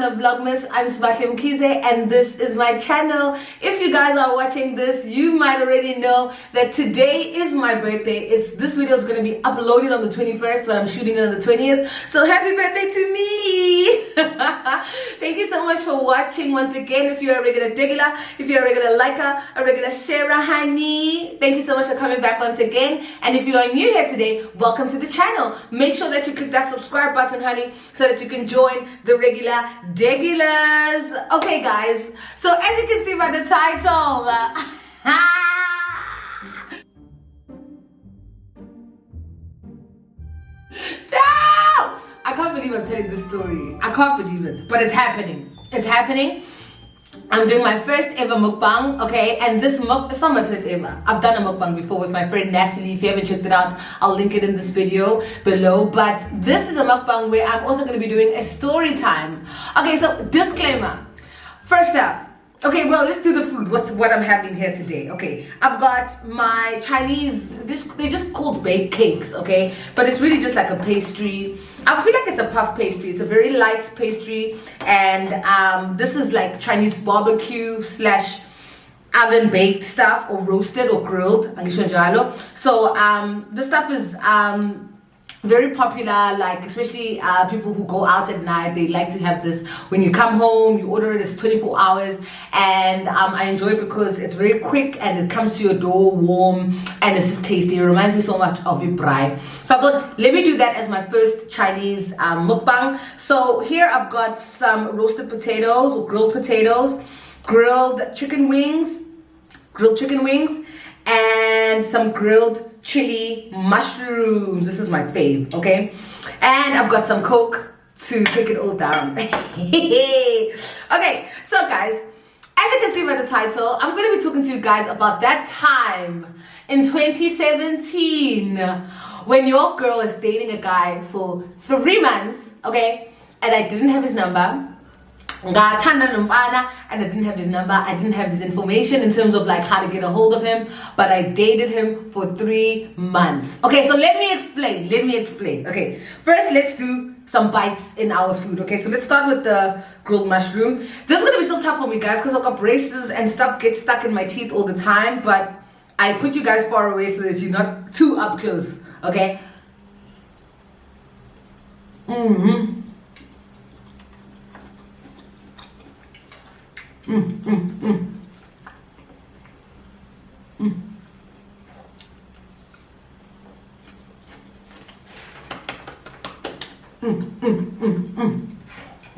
everyone of Vlogmas. I'm Sbahle Mkhize and this is my channel. If you guys are watching this, you might already know that today is my birthday. This video is going to be uploaded on the 21st, but I'm shooting it on the 20th. So happy birthday to me! Thank you so much for watching once again. If you're a regular Dzegula, if you're a regular liker, a regular sharer, honey, thank you so much for coming back once again. And if you are new here today, welcome to the channel. Make sure that you click that subscribe button, honey, so that you can join the Regular Dzegulars. Okay, guys, so as you can see by the title, no! I can't believe I'm telling this story. I can't believe it, but it's happening. It's happening. I'm doing my first ever mukbang, okay? And this it's not my first ever. I've done a mukbang before with my friend Natalie. If you haven't checked it out, I'll link it in this video below. But this is a mukbang where I'm also going to be doing a story time. Okay, so disclaimer. First up, okay, well, let's do the food. What I'm having here today. Okay, I've got my Chinese, they're just called baked cakes, okay? But it's really just like a pastry. I feel like it's a puff pastry. It's a very light pastry, and this is like Chinese barbecue slash oven baked stuff, or roasted or grilled. So this stuff is very popular, like especially people who go out at night. They like to have this when you come home. You order it, it's 24 hours, and I enjoy it because it's very quick and it comes to your door warm and it's just tasty. It reminds me so much of Ibrai. So I thought, let me do that as my first Chinese mukbang. So here I've got some roasted potatoes or grilled potatoes, grilled chicken wings, and some grilled chili mushrooms. This is my fave, okay? And I've got some Coke to take it all down. Okay, so guys, as you can see by the title, I'm going to be talking to you guys about that time in 2017 when your girl is dating a guy for 3 months, okay? And I didn't have his number. And I didn't have his number. I didn't have his information in terms of like how to get a hold of him, but I dated him for 3 months. Okay, so let me explain. Okay, first let's do some bites in our food. Okay, so let's start with the grilled mushroom. This is gonna be so tough for me, guys, because I've got braces and stuff gets stuck in my teeth all the time, but I put you guys far away so that you're not too up close. Okay.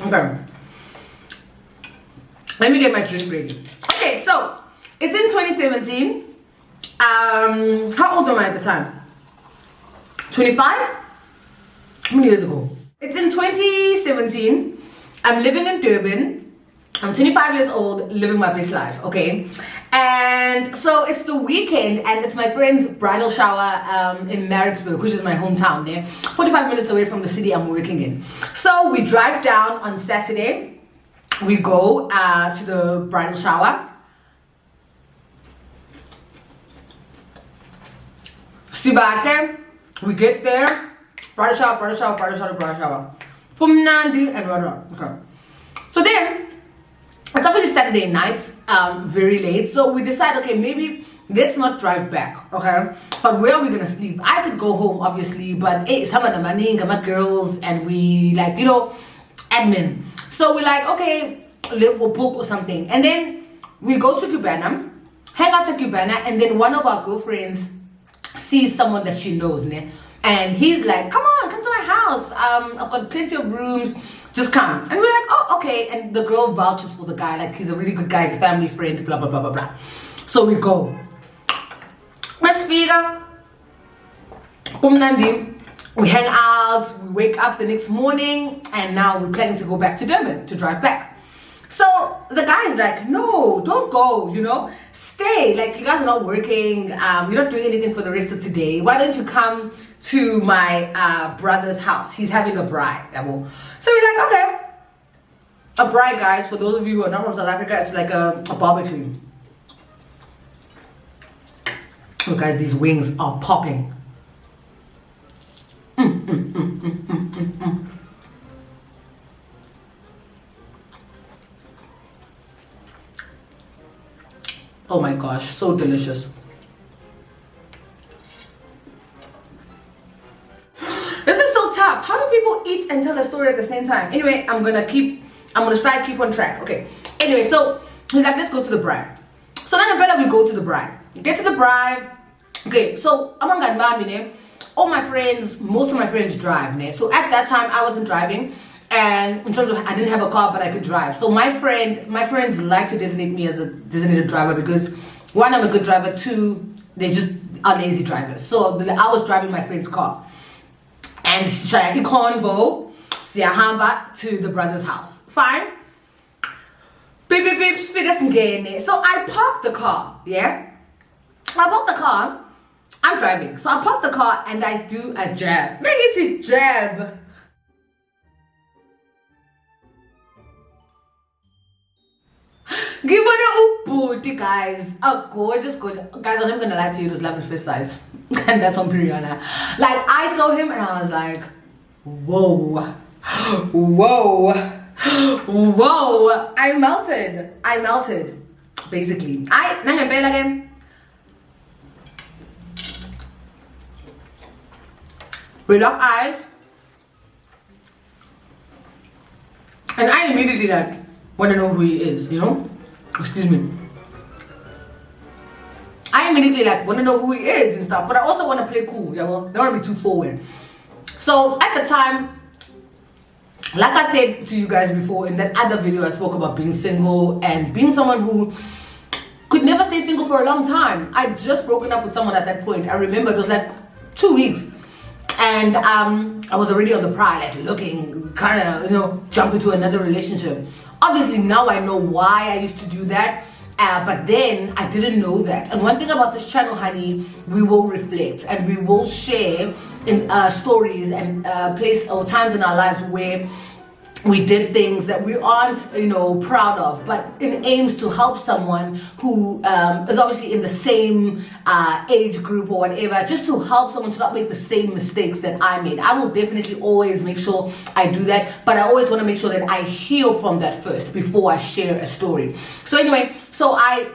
Okay. Let me get my drink ready. Okay, so it's in 2017. How old am I at the time? 25? How many years ago? It's in 2017. I'm living in Durban. I'm 25 years old, living my best life, okay? And so it's the weekend and it's my friend's bridal shower in Maritzburg, which is my hometown there, 45 minutes away from the city I'm working in. So we drive down on Saturday. We go to the bridal shower. Sibashe, we get there. Bridal shower. From Nandi and Radha. Okay. So then, it's obviously Saturday night, very late, so we decide, okay, maybe let's not drive back, okay? But where are we gonna sleep? I could go home, obviously, but hey, some of the money, my girls, and we like, you know, admin. So we're like, okay, we'll book or something. And then we go to Cubana, hang out at Cubana, and then one of our girlfriends sees someone that she knows, né? And he's like, come to my house. I've got plenty of rooms. Just come. And we're like, oh, okay. And the girl vouches for the guy. Like, he's a really good guy. He's a family friend. Blah, blah, blah, blah, blah. So we go. We hang out. We wake up the next morning. And now we're planning to go back to Durban to drive back. So the guy is like, no, don't go, you know. Stay. Like, you guys are not working. You're not doing anything for the rest of today. Why don't you come to my brother's house? He's having a bride. So we're like, okay. A bride, guys, for those of you who are not from South Africa, it's like a barbecue. Look, guys, these wings are popping. Oh my gosh, so delicious. This is so tough. How do people eat and tell a story at the same time? Anyway, I'm gonna try to keep on track. Okay. Anyway, so he's like, let's go to the bride. So then we go to the bride. Get to the bride. Okay, so I'm on all my friends, most of my friends drive. So at that time I wasn't driving, and in terms of I didn't have a car, but I could drive. So my friends like to designate me as a designated driver because one, I'm a good driver, two, they just are lazy drivers. So I was driving my friend's car. And he convo siyahamba to the brother's house. Fine. Beep beep beep, figures ngene. So I parked the car, yeah? I parked the car. I'm driving. So I park the car and I do a jab. Make it a jab. Give me a booty, guys. A gorgeous. Guys, I'm never gonna lie to you, it was love at first sight. And that's on Priyana. Like, I saw him and I was like, whoa. Whoa. Whoa. I melted. Basically. Nangempela again. We lock eyes. And I immediately like want to know who he is, you know? Excuse me. I immediately like want to know who he is and stuff, but I also want to play cool, yeah, well, I don't want to be too forward. So at the time, like I said to you guys before in that other video, I spoke about being single and being someone who could never stay single for a long time. I'd just broken up with someone at that point. I remember it was like 2 weeks. And I was already on the prowl, like looking, kind of, you know, jump into another relationship. Obviously, now I know why I used to do that. But then I didn't know that. And one thing about this channel, honey, we will reflect and we will share in stories and place or times in our lives where we did things that we aren't, you know, proud of, but it aims to help someone who is obviously in the same age group or whatever, just to help someone to not make the same mistakes that I made. I will definitely always make sure I do that, but I always want to make sure that I heal from that first before I share a story. So anyway, so I'm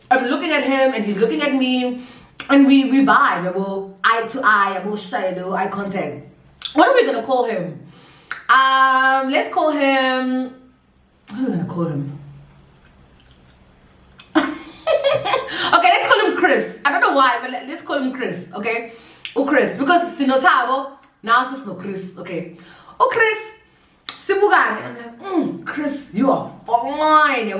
looking at him and he's looking at me, and we vibe. Well, eye to eye, eye contact. What are we gonna call him? Let's call him. What are we gonna call him? Okay, let's call him Chris. I don't know why, but let's call him Chris. Okay, oh Chris, because Sinotavo now it's no Chris. Okay, oh Chris, Simbugani. I'm like, Chris, you are fine.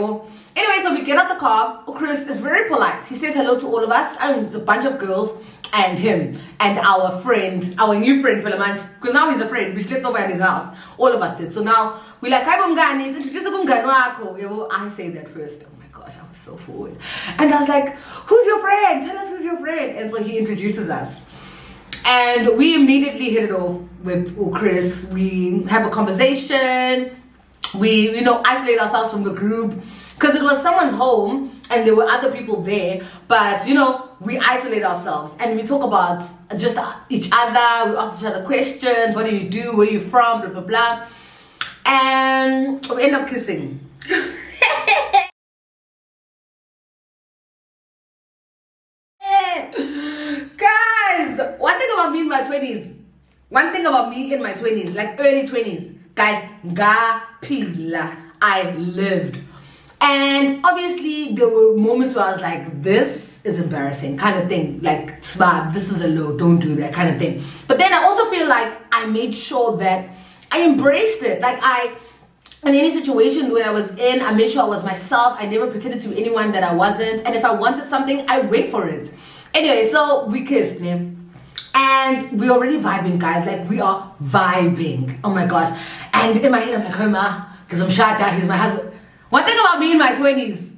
Anyway, so we get out the car. Oh, Chris is very polite. He says hello to all of us and a bunch of girls and him and our friend, our new friend Pelamanch, because now he's a friend. We slept over at his house. All of us did. So now we like, hi Mungani, introduce Mungani. I say that first. Oh my gosh, I was so forward. And I was like, who's your friend? Tell us who's your friend. And so he introduces us. And we immediately hit it off with Chris. We have a conversation. We, you know, isolate ourselves from the group because it was someone's home and there were other people there. But, you know, we isolate ourselves and we talk about just each other. We ask each other questions. What do you do? Where are you from? Blah, blah, blah. And we end up kissing. Guys, one thing about me in my 20s. One thing about me in my 20s, like early 20s. Guys, pila. I lived. And obviously there were moments where I was like, this is embarrassing kind of thing. Like, smart, this is a low, don't do that kind of thing. But then I also feel like I made sure that I embraced it. Like in any situation where I was in, I made sure I was myself. I never pretended to anyone that I wasn't. And if I wanted something, I went for it. Anyway, so we kissed, man. And we're already vibing, guys. Like, we are vibing. Oh my gosh. And in my head, I'm like, Homa, because I'm shot, he's my husband. One thing about me in my 20s,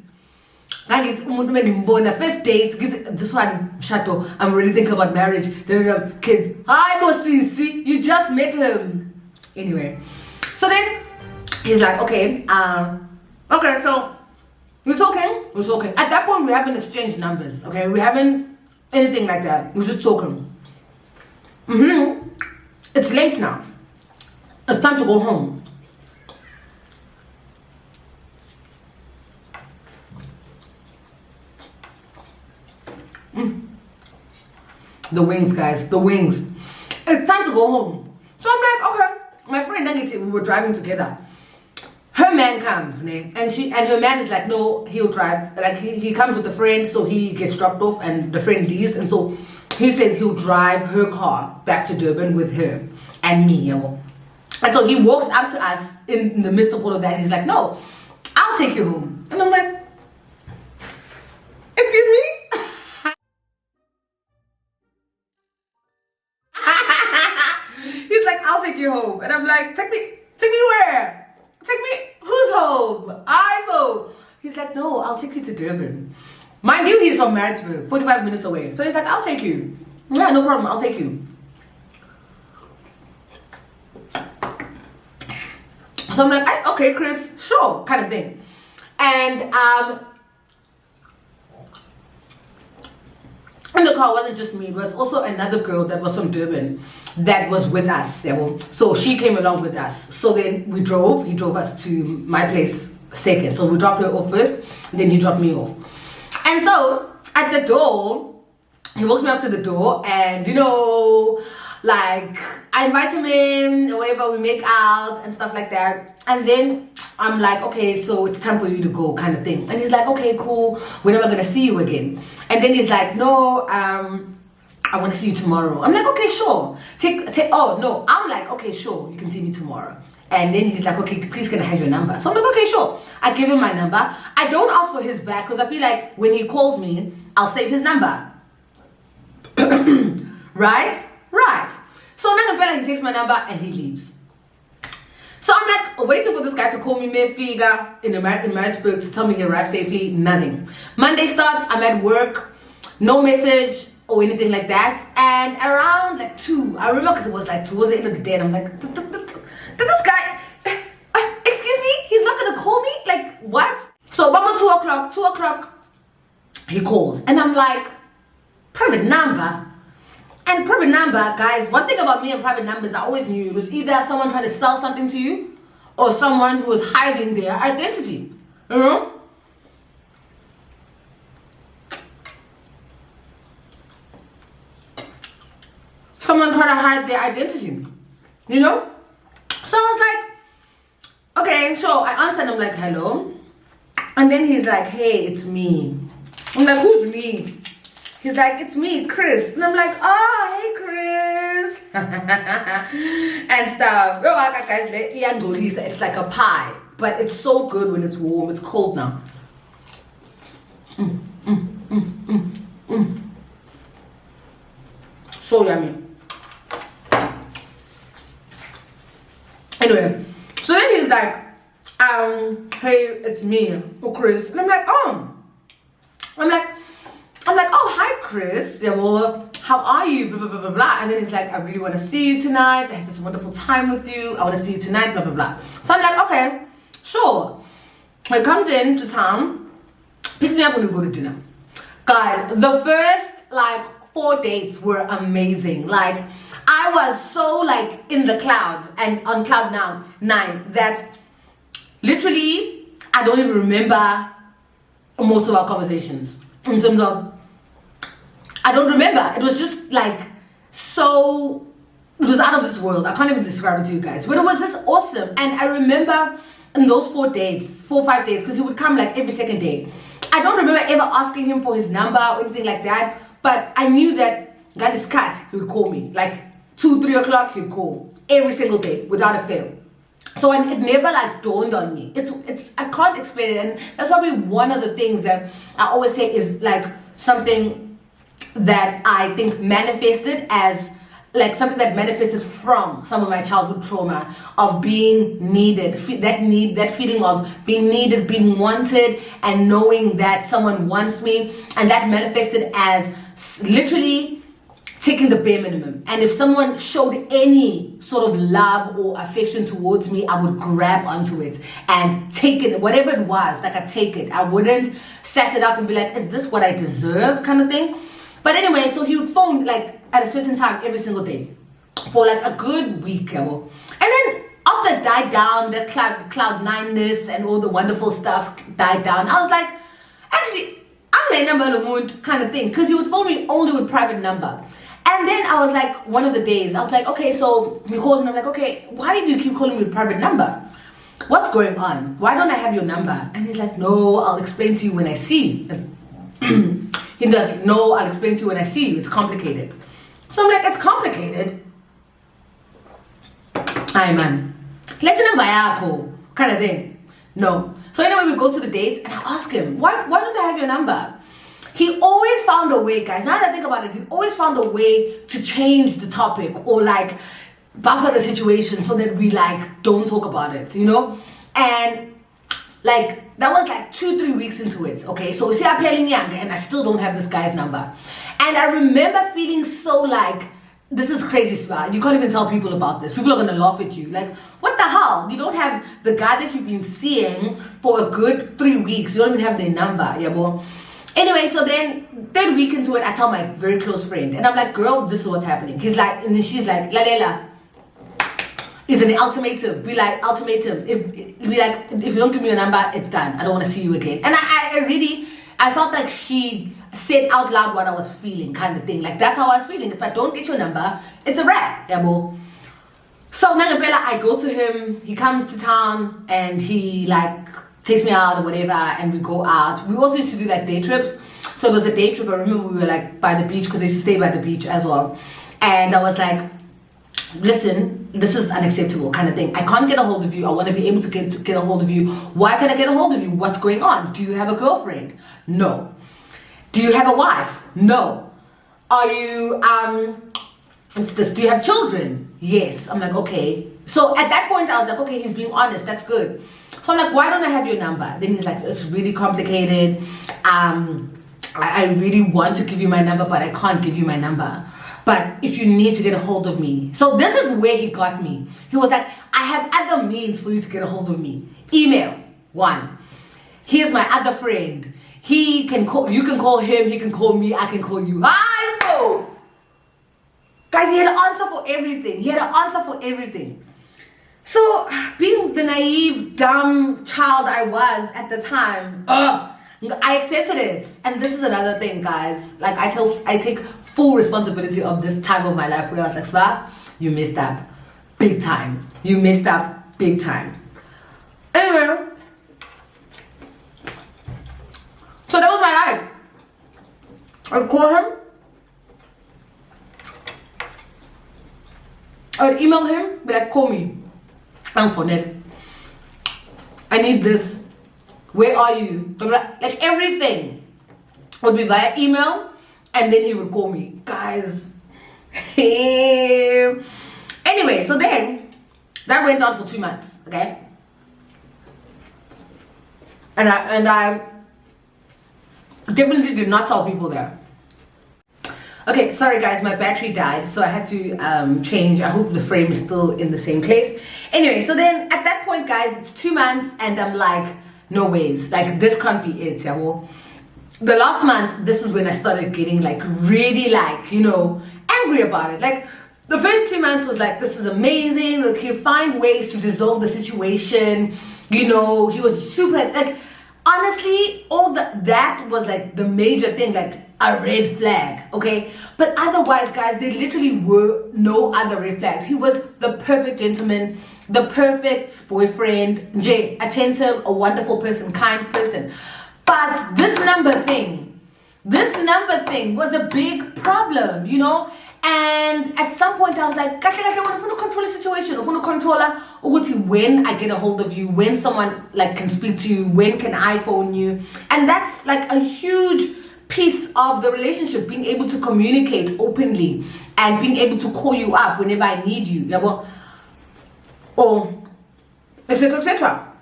the first date, this one, Shato, I'm really thinking about marriage, kids. Hi, Mosisi, you just met him. Anyway, so then he's like, okay, so we're talking. At that point, we haven't exchanged numbers, okay? We haven't anything like that. We're just talking. It's late now. It's time to go home. The wings, guys, the wings. It's time to go home. So I'm like, okay. My friend Nangiti, we were driving together. Her man comes, and her man is like, no, he'll drive. Like he comes with a friend, so he gets dropped off and the friend leaves, and so he says he'll drive her car back to Durban with her and me, And so he walks up to us in the midst of all of that. He's like, no, I'll take you home. And I'm like, excuse me? He's like, I'll take you home. And I'm like, take me where? Take me, who's home? I'm home. He's like, no, I'll take you to Durban. Mind you, he's from Maritzburg, 45 minutes away. So he's like, I'll take you. Yeah, no problem, I'll take you. So I'm like, okay, Chris, sure, kind of thing. And in the car, it wasn't just me, it was also another girl that was from Durban that was with us. So she came along with us. So then he drove us to my place second. So we dropped her off first, then he dropped me off. And so at the door, he walks me up to the door, and like I invite him in or whatever, we make out and stuff like that. And then I'm like, okay, so it's time for you to go, kind of thing. And he's like, okay, cool, we're never gonna see you again. And then he's like, no, I want to see you tomorrow. I'm like, okay, sure. Oh no, I'm like, okay, sure, you can see me tomorrow. And then he's like, okay, please can I have your number? So I'm like, okay, sure. I give him my number. I don't ask for his back because I feel like when he calls me, I'll save his number. Right? So Nangabella, he takes my number and he leaves. So I'm like waiting for this guy to call me Mayfiga in Maritzburg to tell me he arrived safely. Nothing. Monday starts, I'm at work, no message or anything like that. And around like 2, I remember because it was like towards the end of the day, and I'm like, this guy, excuse me, he's not gonna call me? Like, what? So about 2 o'clock, he calls, and I'm like, private number? And private number, guys, one thing about me and private numbers, I always knew it was either someone trying to sell something to you or someone who was hiding their identity. Someone trying to hide their identity. So I was like, okay, so I answered him like, hello. And then he's like, hey, it's me. I'm like, who's me? He's like, it's me, Chris. And I'm like, oh, hey, Chris. And stuff. Oh, guys, it's like a pie. But it's so good when it's warm. It's cold now. So yummy. Anyway, so then he's like, hey, it's me, Chris. And I'm like, oh. I'm like, oh, hi, Chris. Yeah, well, how are you? Blah, blah, blah, blah, blah. And then he's like, I really want to see you tonight. I had such a wonderful time with you. I want to see you tonight, blah, blah, blah. So I'm like, okay, sure. He comes into town, picks me up when we go to dinner. Guys, the first, 4 dates were amazing. I was so, in the cloud and on cloud 9 that literally I don't even remember most of our conversations. In terms of, I don't remember. It was just so, it was out of this world. I can't even describe it to you guys, but it was just awesome. And I remember in those 4 5 days, because he would come every second day. I don't remember ever asking him for his number or anything like that, but I knew that God is cat, he would call me 2, 3 o'clock, he'd call every single day without a fail. So it never dawned on me. It's I can't explain it, and that's probably one of the things that I always say is something that I think manifested as something that manifested from some of my childhood trauma of being needed, that feeling of being needed, being wanted, and knowing that someone wants me, and that manifested as literally taking the bare minimum. And if someone showed any sort of love or affection towards me, I would grab onto it and take it, whatever it was, I'd take it. I wouldn't sass it out and be like, is this what I deserve, kind of thing. But anyway, so he would phone at a certain time every single day for a good week. And then after it died down, that cloud 9ness and all the wonderful stuff died down, I was like, actually, I'm a number of the mood kind of thing, because he would phone me only with private number. And then I was like, one of the days, I was like, okay, so he calls me. I'm like, okay, why do you keep calling me private number? What's going on? Why don't I have your number? And he's like, no, I'll explain to you when I see you. He does, no, I'll explain to you when I see you. It's complicated. So I'm like, it's complicated. Hi, man. Let's number yako kind of thing. No. So anyway, we go to the dates and I ask him, why don't I have your number? He always found a way, guys. Now that I think about it, he always found a way to change the topic or like buffer the situation so that we like don't talk about it, you know? And like that was like 2-3 weeks into it. Okay, so we see I'm playing young and I still don't have this guy's number. And I remember feeling so like, this is crazy, Sva. You can't even tell people about this. People are gonna laugh at you. Like, what the hell? You don't have the guy that you've been seeing for a good 3 weeks. You don't even have their number, yeah, boy. Anyway, so then 3rd week into it, I tell my very close friend, and I'm like, girl, this is what's happening. He's like, and then she's like, Lalela, it's an ultimatum. Be like, ultimatum. If you don't give me your number, it's done. I don't want to see you again. And I felt like she said out loud what I was feeling, kind of thing. Like that's how I was feeling. If I don't get your number, it's a wrap, yeah, bo. So Nangabella, I go to him. He comes to town and he like takes me out or whatever, and we go out. We also used to do like day trips. So it was a day trip. I remember we were like by the beach because they used to stay by the beach as well. And I was like, listen, this is unacceptable kind of thing. I can't get a hold of you. I want to be able to get a hold of you. Why can't I get a hold of you? What's going on? Do you have a girlfriend? No. Do you have a wife? No. Are you, do you have children? Yes. I'm like, okay. So at that point I was like, okay, he's being honest. That's good. So I'm like, why don't I have your number? Then he's like, it's really complicated. I really want to give you my number, but I can't give you my number. But if you need to get a hold of me. So this is where he got me. He was like, I have other means for you to get a hold of me. Email, 1. Here's my other friend. He can call, you can call him, he can call me, I can call you. I know. Guys, he had an answer for everything. He had an answer for everything. So, being the naive, dumb child I was at the time, I accepted it. And this is another thing, guys. Like, I take full responsibility of this time of my life where I was like, Sva, you messed up big time. You messed up big time. Anyway, so that was my life. I'd call him. I'd email him, be like, call me. I'm for net. I need this. Where are you? Like everything would be via email, and then he would call me. Guys. Anyway, so then that went on for 2 months, okay? And I definitely did not tell people that. Okay, sorry guys, my battery died, so I had to change. I hope the frame is still in the same place. Anyway, so then at that point, guys, it's 2 months, and I'm like, no ways, like this can't be it, yeah. Well, the last month, this is when I started getting like really like, you know, angry about it. Like the first 2 months was like, this is amazing. Like he'll find ways to dissolve the situation. You know, he was super like. Honestly, all that was like the major thing, like a red flag, okay? But otherwise, guys, there literally were no other red flags. He was the perfect gentleman, the perfect boyfriend, Jay, attentive, a wonderful person, kind person. But this number thing was a big problem, you know? And at some point I was like, I want to control the situation. I want to control when I get a hold of you, when someone like can speak to you, when can I phone you. And that's like a huge piece of the relationship, being able to communicate openly and being able to call you up whenever I need you. Yeah, well, or etc. etc.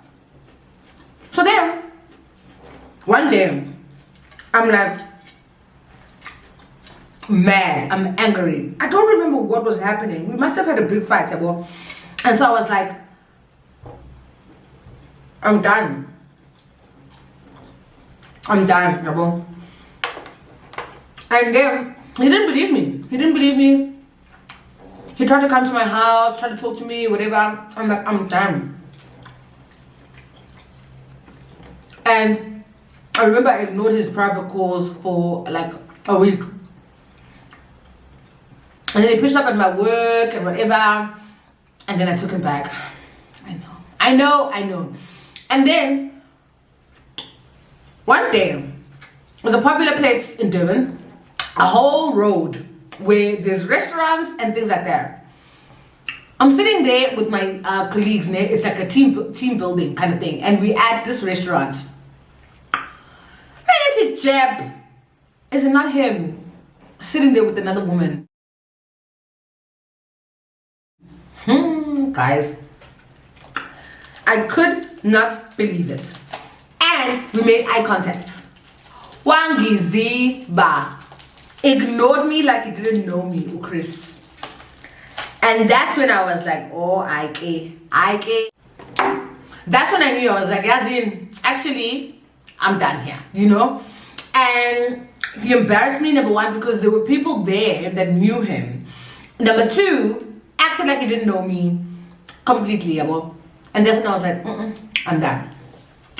So then one day I'm like mad, I'm angry. I don't remember what was happening. We must have had a big fight, yeah, and so I was like, I'm done, yeah. And then he didn't believe me. He tried to come to my house, tried to talk to me, whatever. I'm like, I'm done. And I remember I ignored his private calls for like a week. And then he pushed up at my work and whatever. And then I took him back. I know. And then one day, there's a popular place in Durban, a whole road where there's restaurants and things like that. I'm sitting there with my colleagues. It's like a team building kind of thing, and we at this restaurant. And it's a Jeb. Is it not him sitting there with another woman? Guys, I could not believe it. And we made eye contact. Wangiziba ignored me like he didn't know me, Chris. And that's when I was like, oh, Ike. That's when I knew. I was like, Yazin, actually, I'm done here, you know? And he embarrassed me, number one, because there were people there that knew him. Number two, acted like he didn't know me completely. And that's when I was like, I'm done.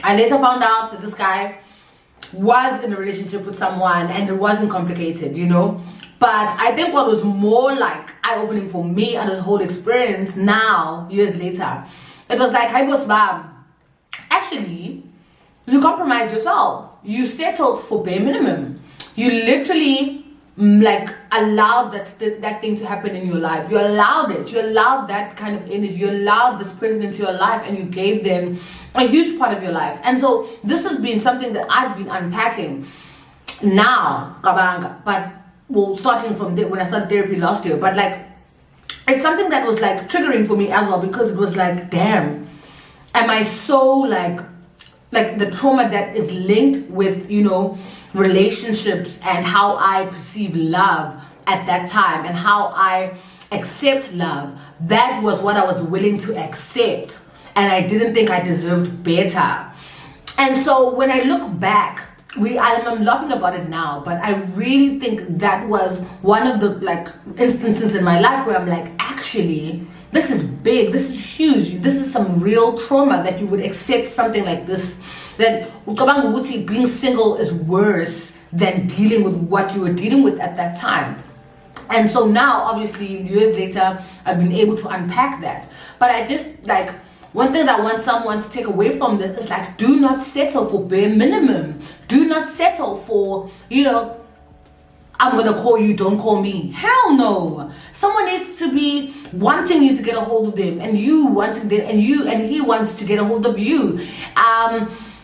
I later found out that this guy was in a relationship with someone and it wasn't complicated, you know? But I think what was more like eye-opening for me and this whole experience now, years later, it was like, hi boss bab, actually, you compromised yourself. You settled for bare minimum. You literally like allowed that thing to happen in your life. You allowed it. You allowed that kind of energy. You allowed this person into your life and you gave them a huge part of your life. And so this has been something that I've been unpacking now, kabanga, but well, starting from when I started therapy last year. But like, it's something that was like triggering for me as well, because it was like, damn, am I so like the trauma that is linked with, you know, relationships and how I perceive love at that time and how I accept love. That was what I was willing to accept, and I didn't think I deserved better. And so when I look back, I'm laughing about it now, but I really think that was one of the like instances in my life where I'm like, actually, this is big, this is huge, this is some real trauma that you would accept something like this. That being single is worse than dealing with what you were dealing with at that time. And so now, obviously, years later, I've been able to unpack that. But I just like, one thing that I want someone to take away from this is like, do not settle for bare minimum. Do not settle for, you know, I'm gonna call you, don't call me. Hell no. Someone needs to be wanting you to get a hold of them, and you wanting them, and he wants to get a hold of you.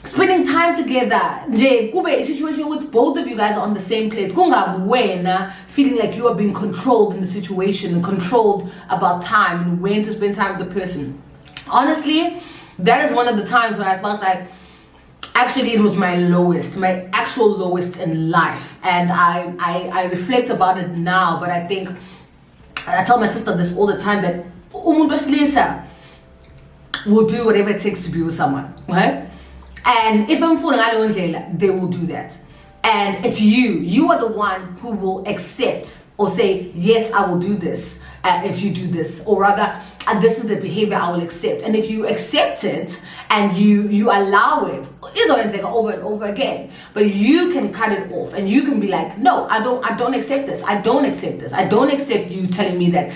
Spending time together. A situation with both of you guys are on the same page. Feeling like you are being controlled in the situation and controlled about time and when to spend time with the person. Honestly, that is one of the times when I felt like actually it was my actual lowest in life. And I reflect about it now, but I think I tell my sister this all the time, that umuntu wesilisa will do whatever it takes to be with someone, right? And if I'm falling out, they will do that. And it's you are the one who will accept or say, yes, I will do this if you do this, or rather, this is the behavior I will accept. And if you accept it and you allow it, it's going to take over and over again. But you can cut it off and you can be like, no, I don't accept this. I don't accept this. I don't accept you telling me that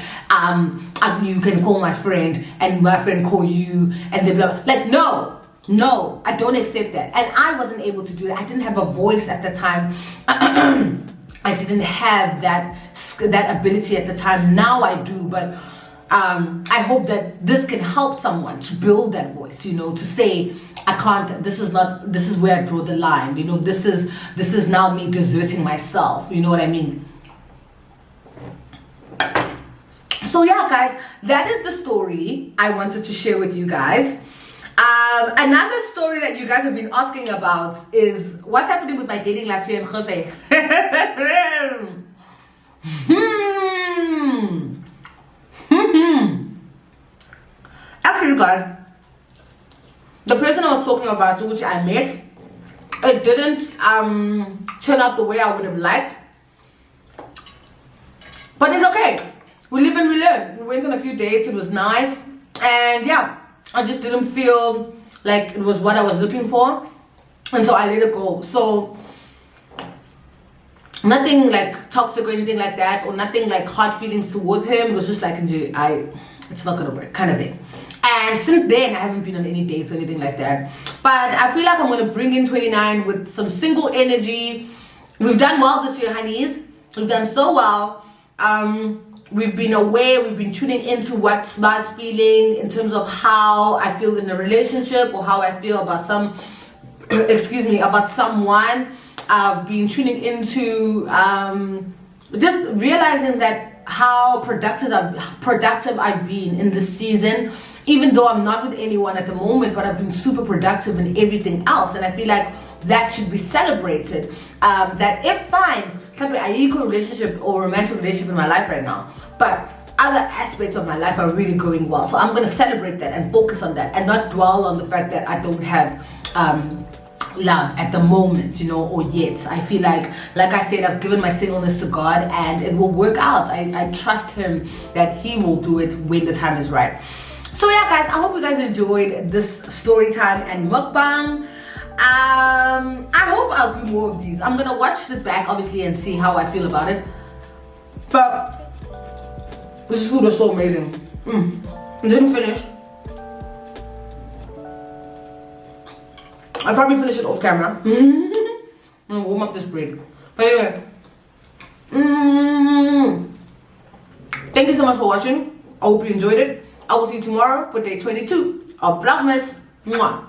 you can call my friend and my friend call you and they blah, blah. Like, no, I don't accept that. And I wasn't able to do that. I didn't have a voice at the time. I didn't have that ability at the time. Now I do, but I hope that this can help someone to build that voice, you know, to say, I can't, this is where I draw the line, you know, this is now me deserting myself, you know what I mean? So yeah, guys, that is the story I wanted to share with you guys. Another story that you guys have been asking about is what's happening with my dating life here in Khofei. Actually, guys, the person I was talking about, which I met, it didn't turn out the way I would have liked. But it's okay. We live and we learn. We went on a few dates. It was nice. And yeah, I just didn't feel like it was what I was looking for. And so I let it go. So nothing like toxic or anything like that, or nothing like hard feelings towards him. It was just like, it's not gonna work kind of thing. And since then I haven't been on any dates or anything like that. But I feel like I'm gonna bring in 29 with some single energy. We've done well this year, honeys. We've done so well. We've been aware, we've been tuning into what Sma's feeling in terms of how I feel in a relationship, or how I feel about about someone. I've been tuning into just realizing that how productive I've been in this season, even though I'm not with anyone at the moment, but I've been super productive in everything else. And I feel like that should be celebrated. That if fine, an equal relationship or romantic relationship in my life right now, but other aspects of my life are really going well. So I'm going to celebrate that and focus on that, and not dwell on the fact that I don't have love at the moment, you know, or yet. I feel like I said, I've given my singleness to God, and it will work out. I trust him that he will do it when the time is right. So yeah, guys, I hope you guys enjoyed this story time and mukbang. I hope I'll do more of these. I'm gonna watch it back, obviously, and see how I feel about it. But this food was so amazing. I didn't finish. I'll probably finish it off camera. I'm gonna warm up this bread. But anyway, thank you so much for watching. I hope you enjoyed it. I will see you tomorrow for day 22 of Vlogmas. Mwah.